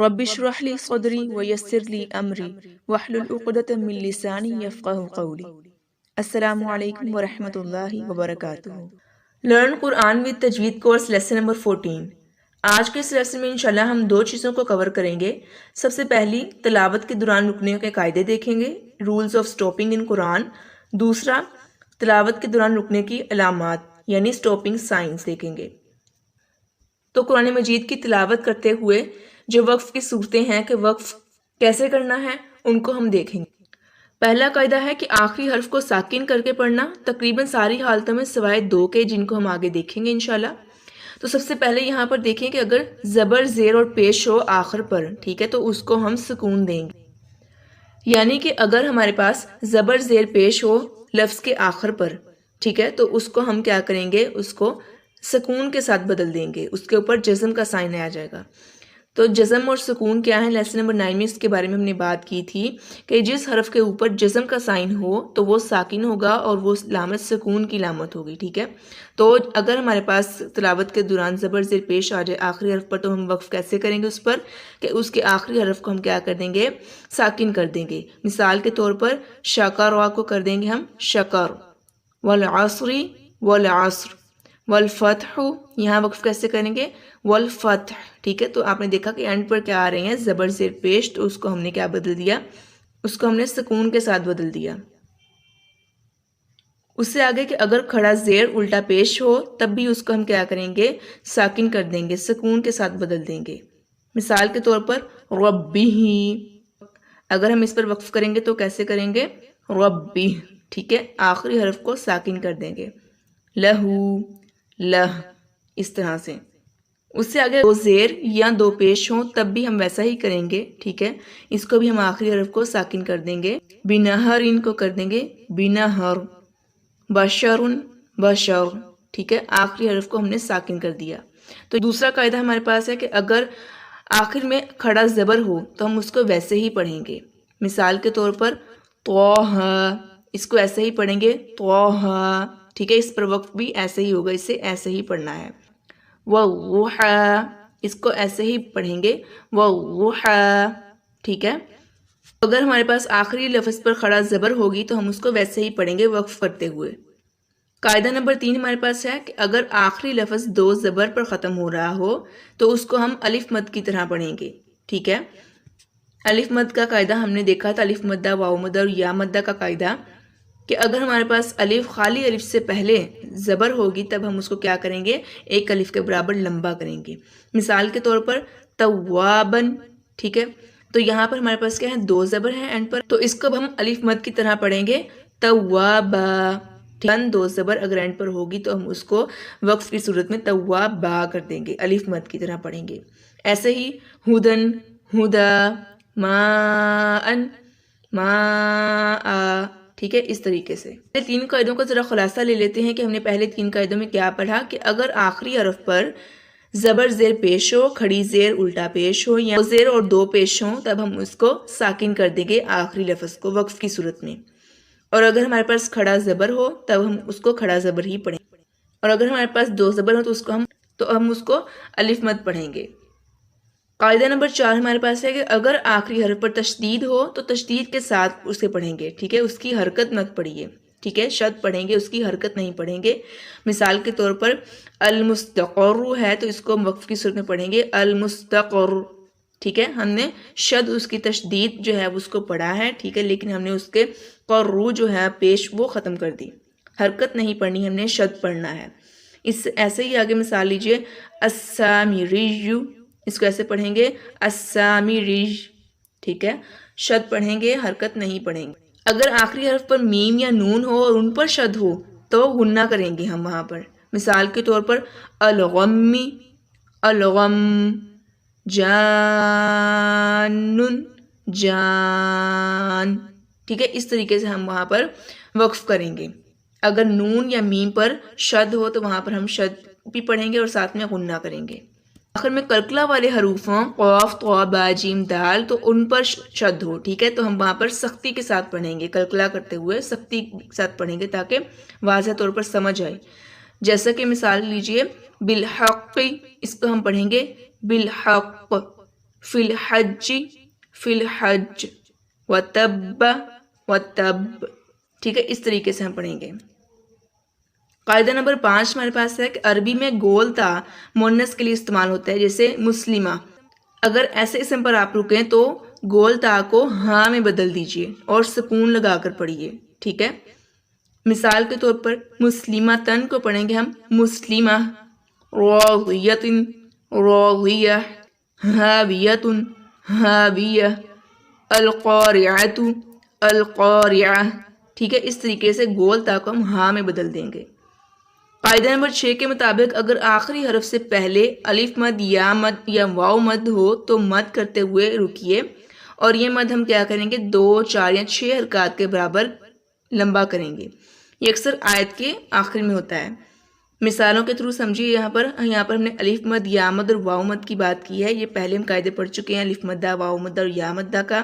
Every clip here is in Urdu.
رب اشرح لي صدري ويسر لي امری واحلل عقدۃ من لسانی یفقہوا قولی۔ السلام علیکم ورحمۃ اللہ وبرکاتہ۔ Learn Quran with Tajweed course lesson number 14۔ آج کے اس لیسن میں انشاءاللہ ہم دو چیزوں کو کور کریں گے۔ سب سے پہلی تلاوت کے دوران رکنے کے قاعدے دیکھیں گے، رولز آف سٹاپنگ ان قرآن۔ دوسرا تلاوت کے دوران رکنے کی علامات یعنی سٹاپنگ سائنز دیکھیں گے۔ تو قرآن مجید کی تلاوت کرتے ہوئے جو وقف کی صورتیں ہیں کہ وقف کیسے کرنا ہے ان کو ہم دیکھیں گے۔ پہلا قاعدہ ہے کہ آخری حرف کو ساکن کر کے پڑھنا، تقریباً ساری حالتوں میں سوائے دو کے جن کو ہم آگے دیکھیں گے انشاءاللہ۔ تو سب سے پہلے یہاں پر دیکھیں کہ اگر زبر زیر اور پیش ہو آخر پر، ٹھیک ہے، تو اس کو ہم سکون دیں گے، یعنی کہ اگر ہمارے پاس زبر زیر پیش ہو لفظ کے آخر پر، ٹھیک ہے، تو اس کو ہم کیا کریں گے، اس کو سکون کے ساتھ بدل دیں گے، اس کے اوپر جزم کا سائن آ جائے گا۔ تو جزم اور سکون کیا ہے، لیسن نمبر 9 میں اس کے بارے میں ہم نے بات کی تھی کہ جس حرف کے اوپر جزم کا سائن ہو تو وہ ساکن ہوگا اور وہ علامت سکون کی علامت ہوگی، ٹھیک ہے۔ تو اگر ہمارے پاس تلاوت کے دوران زبر زیر پیش آ جائے آخری حرف پر تو ہم وقف کیسے کریں گے اس پر کہ اس کے آخری حرف کو ہم کیا کر دیں گے، ساکن کر دیں گے۔ مثال کے طور پر شکر کو کر دیں گے ہم شکر، والعصر والعصر، والفتح یہاں وقف کیسے کریں گے، والفتح، ٹھیک ہے۔ تو آپ نے دیکھا کہ اینڈ پر کیا آ رہے ہیں زبر زیر پیش، تو اس کو ہم نے کیا بدل دیا، اس کو ہم نے سکون کے ساتھ بدل دیا۔ اس سے آگے کہ اگر کھڑا زیر الٹا پیش ہو تب بھی اس کو ہم کیا کریں گے، ساکن کر دیں گے، سکون کے ساتھ بدل دیں گے۔ مثال کے طور پر ربی، اگر ہم اس پر وقف کریں گے تو کیسے کریں گے، ربی، ٹھیک ہے، آخری حرف کو ساکن کر دیں گے، لہو، لہ، اس طرح سے۔ اس سے آگے دو زیر یا دو پیش ہوں تب بھی ہم ویسا ہی کریں گے، ٹھیک ہے، اس کو بھی ہم آخری حرف کو ساکن کر دیں گے، بنہر ان کو کر دیں گے بنہر، بشرن بشر، ٹھیک ہے، آخری حرف کو ہم نے ساکن کر دیا۔ تو دوسرا قاعدہ ہمارے پاس ہے کہ اگر آخر میں کھڑا زبر ہو تو ہم اس کو ویسے ہی پڑھیں گے۔ مثال کے طور پر طہ، اس کو ایسے ہی پڑھیں گے طہ، ٹھیک ہے، اس پر وقف بھی ایسے ہی ہوگا، اسے ایسے ہی پڑھنا ہے۔ والضحى، اس کو ایسے ہی پڑھیں گے والضحى، ٹھیک ہے۔ اگر ہمارے پاس آخری لفظ پر کھڑا زبر ہوگی تو ہم اس کو ویسے ہی پڑھیں گے وقف کرتے ہوئے۔ قاعدہ نمبر 3 ہمارے پاس ہے کہ اگر آخری لفظ دو زبر پر ختم ہو رہا ہو تو اس کو ہم الف مد کی طرح پڑھیں گے، ٹھیک ہے۔ الف مد کا قاعدہ ہم نے دیکھا تھا، الف مدہ، واو مدہ اور یا مدہ کا قاعدہ، کہ اگر ہمارے پاس الف خالی الف سے پہلے زبر ہوگی تب ہم اس کو کیا کریں گے، ایک الف کے برابر لمبا کریں گے۔ مثال کے طور پر توابن، ٹھیک ہے، تو یہاں پر ہمارے پاس کیا ہے، دو زبر ہیں اینڈ پر، تو اس کو ہم الف مد کی طرح پڑھیں گے توابا، دو زبر اگر اینڈ پر ہوگی تو ہم اس کو وقف کی صورت میں توابا کر دیں گے، الف مد کی طرح پڑھیں گے۔ ایسے ہی ہدن، ہدا، ماءن، ماء، ٹھیک ہے، اس طریقے سے۔ تین قاعدوں کا ذرا خلاصہ لے لیتے ہیں کہ ہم نے پہلے تین قاعدوں میں کیا پڑھا کہ اگر آخری حرف پر زبر زیر پیش ہو، کھڑی زیر الٹا پیش ہو یا زیر اور دو پیش ہوں تب ہم اس کو ساکن کر دیں گے آخری لفظ کو وقف کی صورت میں، اور اگر ہمارے پاس کھڑا زبر ہو تب ہم اس کو کھڑا زبر ہی پڑھیں گے، اور اگر ہمارے پاس دو زبر ہو تو ہم اس کو الف مد پڑھیں گے۔ قاعدہ نمبر 4 ہمارے پاس ہے کہ اگر آخری حرف پر تشدید ہو تو تشدید کے ساتھ اسے پڑھیں گے، ٹھیک ہے، اس کی حرکت مت پڑھیے، ٹھیک ہے، شد پڑھیں گے، اس کی حرکت نہیں پڑھیں گے۔ مثال کے طور پر المستقر ہے تو اس کو ہم وقف کی صورت میں پڑھیں گے المستقر، ٹھیک ہے، ہم نے شد اس کی تشدید جو ہے اس کو پڑھا ہے، ٹھیک ہے، لیکن ہم نے اس کے قرو جو ہے پیش وہ ختم کر دی، حرکت نہیں پڑھنی، ہم نے شد پڑھنا ہے۔ اس ایسے ہی آگے مثال لیجئے السامری، اس کو ایسے پڑھیں گے السامری، ٹھیک ہے، شد پڑھیں گے، حرکت نہیں پڑھیں گے۔ اگر آخری حرف پر میم یا نون ہو اور ان پر شد ہو تو غنہ کریں گے ہم وہاں پر۔ مثال کے طور پر الغمی، الغم، جانن، جان، ٹھیک ہے، اس طریقے سے ہم وہاں پر وقف کریں گے۔ اگر نون یا میم پر شد ہو تو وہاں پر ہم شد بھی پڑھیں گے اور ساتھ میں غنہ کریں گے۔ آخر میں کلکلا والے حروفوں قاف، طا، با، جیم، دال تو ان پر شد ہو، ٹھیک ہے، تو ہم وہاں پر سختی کے ساتھ پڑھیں گے، کلکلا کرتے ہوئے سختی کے ساتھ پڑھیں گے تاکہ واضح طور پر سمجھ آئے۔ جیسا کہ مثال لیجئے بالحق، اس کو ہم پڑھیں گے بالحق، فی الحج فی الحج، وتب وتب، ٹھیک ہے، اس طریقے سے ہم پڑھیں گے۔ قاعدہ نمبر 5 ہمارے پاس ہے کہ عربی میں گول تا مونس کے لیے استعمال ہوتا ہے، جیسے مسلمہ۔ اگر ایسے اسم پر آپ رکیں تو گول تا کو ہاں میں بدل دیجئے اور سکون لگا کر پڑھیے، ٹھیک ہے۔ مثال کے طور پر مسلمتن کو پڑھیں گے ہم مسلمہ، راضیتن راضیہ، ہاویتن ہاویہ، القارعۃ القارعہ، ٹھیک ہے، اس طریقے سے گول تا کو ہم ہاں میں بدل دیں گے۔ قاعدہ نمبر 6 کے مطابق اگر آخری حرف سے پہلے الف مد یا واو مد ہو تو مد کرتے ہوئے رکیے، اور یہ مد ہم کیا کریں گے 2، 4 یا 6 حرکات کے برابر لمبا کریں گے۔ یہ اکثر آیت کے آخر میں ہوتا ہے۔ مثالوں کے تھرو سمجھیے، یہاں پر ہم نے الف مد، یا مد اور واو مد کی بات کی ہے۔ یہ پہلے ہم قاعدے پڑھ چکے ہیں الف مدہ، واو مدہ اور یا مدہ کا،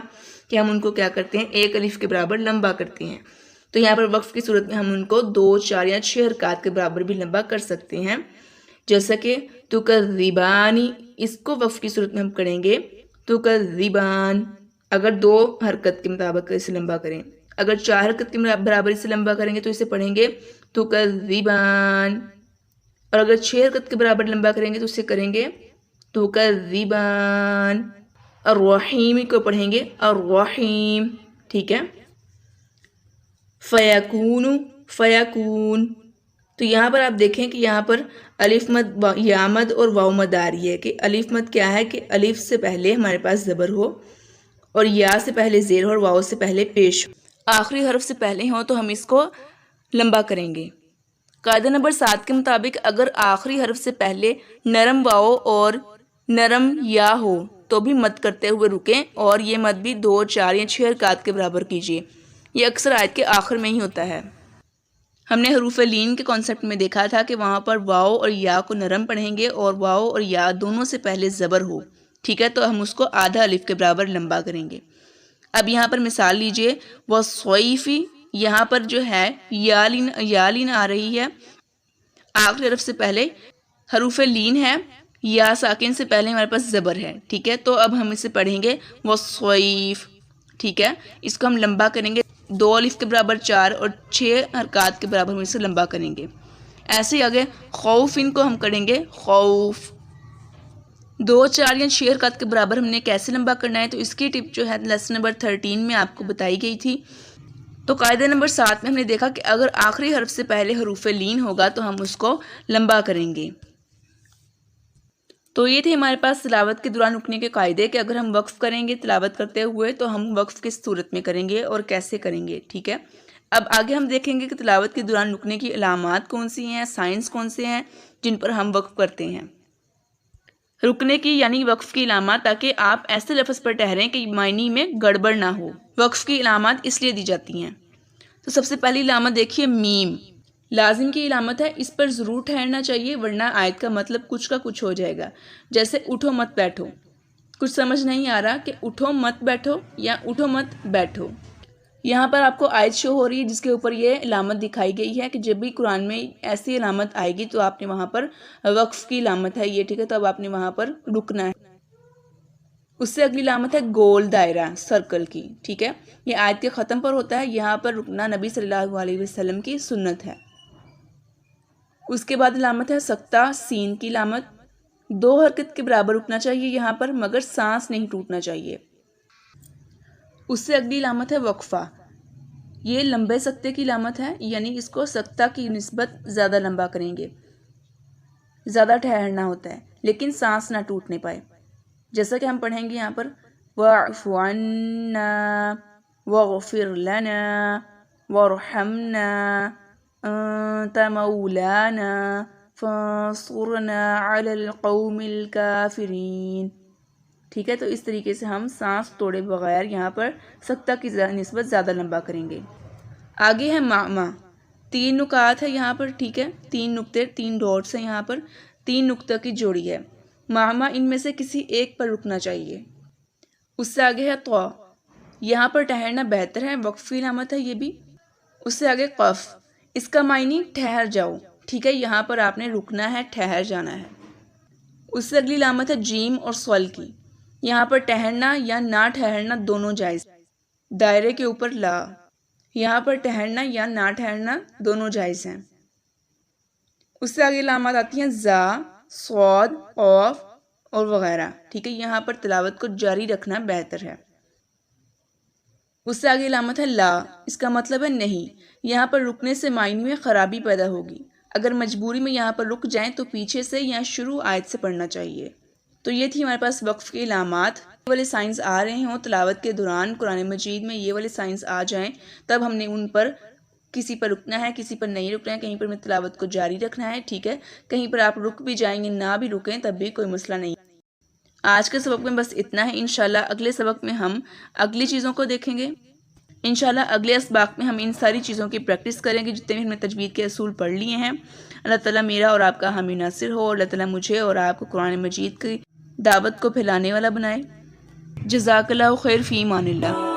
کہ ہم ان کو کیا کرتے ہیں ایک الف کے برابر لمبا کرتے ہیں۔ تو یہاں پر وقف کی صورت میں ہم ان کو 2، 4 یا 6 حرکات کے برابر بھی لمبا کر سکتے ہیں، جیسا کہ تکذبانی، اس کو وقف کی صورت میں ہم کریں گے تکذبان، اگر 2 حرکت کے مطابق اسے لمبا کریں۔ اگر 4 حرکت کے برابر اسے لمبا کریں گے تو اسے پڑھیں گے تکذبان، اور اگر 6 حرکت کے برابر لمبا کریں گے تو اسے کریں گے تکذبان۔ الرحیم کو پڑھیں گے الرحیم، ٹھیک ہے۔ فیکون فیکون، تو یہاں پر آپ دیکھیں کہ یہاں پر الف مد، یا مد اور واو مد آ رہی ہے، کہ الف مد کیا ہے کہ الف سے پہلے ہمارے پاس زبر ہو، اور یا سے پہلے زیر ہو، اور واو سے پہلے پیش ہو، آخری حرف سے پہلے ہو تو ہم اس کو لمبا کریں گے۔ قاعدہ نمبر 7 کے مطابق اگر آخری حرف سے پہلے نرم واو اور نرم یا ہو تو بھی مد کرتے ہوئے رکیں، اور یہ مد بھی 2، 4 یا 6 حرکات کے برابر کیجیے۔ یہ اکثر آیت کے آخر میں ہی ہوتا ہے۔ ہم نے حروف لین کے کانسیپٹ میں دیکھا تھا کہ وہاں پر واو اور یا کو نرم پڑھیں گے، اور واو اور یا دونوں سے پہلے زبر ہو، ٹھیک ہے، تو ہم اس کو آدھا الف کے برابر لمبا کریں گے۔ اب یہاں پر مثال لیجئے، وَالصَّيْفِ، یہاں پر جو ہے یا لین آ رہی ہے، آخری حرف سے پہلے حروف لین ہے، یا ساکن سے پہلے ہمارے پاس زبر ہے، ٹھیک ہے، تو اب ہم اسے پڑھیں گے وَالصَّيْفِ، ٹھیک ہے، اس کو ہم لمبا کریں گے 2 الف کے برابر 4 اور 6 حرکات کے برابر ہم اسے لمبا کریں گے۔ ایسے ہی آگے خوف، ان کو ہم کریں گے خوف، 2، 4 یا 6 حرکات کے برابر ہم نے کیسے لمبا کرنا ہے، تو اس کی ٹپ جو ہے لیسن نمبر 13 میں آپ کو بتائی گئی تھی۔ تو قاعدہ نمبر 7 میں ہم نے دیکھا کہ اگر آخری حرف سے پہلے حروف لین ہوگا تو ہم اس کو لمبا کریں گے۔ تو یہ تھے ہمارے پاس تلاوت کے دوران رکنے کے قاعدے، کہ اگر ہم وقف کریں گے تلاوت کرتے ہوئے تو ہم وقف کس صورت میں کریں گے اور کیسے کریں گے، ٹھیک ہے۔ اب آگے ہم دیکھیں گے کہ تلاوت کے دوران رکنے کی علامات کون سی ہیں، سائنس کون سے ہیں جن پر ہم وقف کرتے ہیں۔ رکنے کی یعنی وقف کی علامات، تاکہ آپ ایسے لفظ پر ٹھہریں کہ معنی میں گڑبڑ نہ ہو۔ وقف کی علامات اس لیے دی جاتی ہیں۔ تو سب سے پہلی علامت دیکھیے میم، لازم کی علامت ہے، اس پر ضرور ٹھہرنا چاہیے ورنہ آیت کا مطلب کچھ کا کچھ ہو جائے گا۔ جیسے اٹھو مت بیٹھو، کچھ سمجھ نہیں آ رہا کہ اٹھو مت بیٹھو یا اٹھو مت بیٹھو۔ یہاں پر آپ کو آیت شو ہو رہی ہے جس کے اوپر یہ علامت دکھائی گئی ہے کہ جب بھی قرآن میں ایسی علامت آئے گی تو آپ نے وہاں پر وقف کی علامت ہے یہ، ٹھیک ہے، تو اب آپ نے وہاں پر رکنا ہے۔ اس سے اگلی علامت ہے گول دائرہ، سرکل کی، ٹھیک ہے، یہ آیت کے ختم پر ہوتا ہے، یہاں پر رکنا نبی صلی اللہ علیہ وسلم کی سنت ہے۔ اس کے بعد علامت ہے سکتہ، سین کی علامت، 2 حرکت کے برابر رکنا چاہیے یہاں پر، مگر سانس نہیں ٹوٹنا چاہیے۔ اس سے اگلی علامت ہے وقفہ، یہ لمبے سکتے کی علامت ہے، یعنی اس کو سکتہ کی نسبت زیادہ لمبا کریں گے، زیادہ ٹھہرنا ہوتا ہے لیکن سانس نہ ٹوٹنے پائے، جیسا کہ ہم پڑھیں گے یہاں پر وَاعْفُ عَنَّا وَاغْفِرْ لَنَا وَارْحَمْنَا أَنْتَ مَوْلَانَا فَانصُرْنَا عَلَى الْقَوْمِ الْكَافِرِينَ، ٹھیک ہے، تو اس طریقے سے ہم سانس توڑے بغیر یہاں پر سکتہ کی نسبت زیادہ لمبا کریں گے۔ آگے ہے معما، 3 نکات ہے یہاں پر، ٹھیک ہے، 3 نقطے، 3 ڈاٹس ہیں یہاں پر، 3 نقطہ کی جوڑی ہے۔ معما ان میں سے کسی ایک پر رکنا چاہیے۔ اس سے آگے ہے طا، یہاں پر ٹھہرنا بہتر ہے، وقفی علامت ہے یہ بھی۔ اس سے آگے قف، اس کا معنی ٹھہر جاؤ، ٹھیک ہے، یہاں پر آپ نے رکنا ہے، ٹھہر جانا ہے۔ اس سے اگلی علامت ہے جیم اور سول کی، یہاں پر ٹھہرنا یا نہ ٹھہرنا دونوں جائز، دائرے کے اوپر لا، یہاں پر ٹھہرنا یا نہ ٹھہرنا دونوں جائز ہیں۔ اس سے آگے علامات آتی ہیں زا، صاد، قاف اور وغیرہ، ٹھیک ہے، یہاں پر تلاوت کو جاری رکھنا بہتر ہے۔ اس سے آگے علامت ہے لا، اس کا مطلب ہے نہیں، یہاں پر رکنے سے معنی میں خرابی پیدا ہوگی، اگر مجبوری میں یہاں پر رک جائیں تو پیچھے سے یا شروع آیت سے پڑھنا چاہیے۔ تو یہ تھی ہمارے پاس وقف کی علامات۔ یہ والے سائنس آ رہے ہوں تلاوت کے دوران قرآن مجید میں، یہ والے سائنس آ جائیں، تب ہم نے ان پر کسی پر رکنا ہے، کسی پر نہیں رکنا ہے، کہیں پر میں تلاوت کو جاری رکھنا ہے، ٹھیک ہے، کہیں پر آپ رک بھی جائیں گے، نہ بھی رکیں تب بھی کوئی مسئلہ نہیں۔ آج کے سبق میں بس اتنا ہے، انشاءاللہ اگلے سبق میں ہم اگلی چیزوں کو دیکھیں گے۔ انشاءاللہ اگلے اسباق میں ہم ان ساری چیزوں کی پریکٹس کریں گے جتنے بھی ہم نے تجوید کے اصول پڑھ لیے ہیں۔ اللہ تعالیٰ میرا اور آپ کا حامی ناصر ہو، اور اللہ تعالیٰ مجھے اور آپ کو قرآن مجید کی دعوت کو پھیلانے والا بنائے۔ جزاک اللہ خیر، فی امان اللہ۔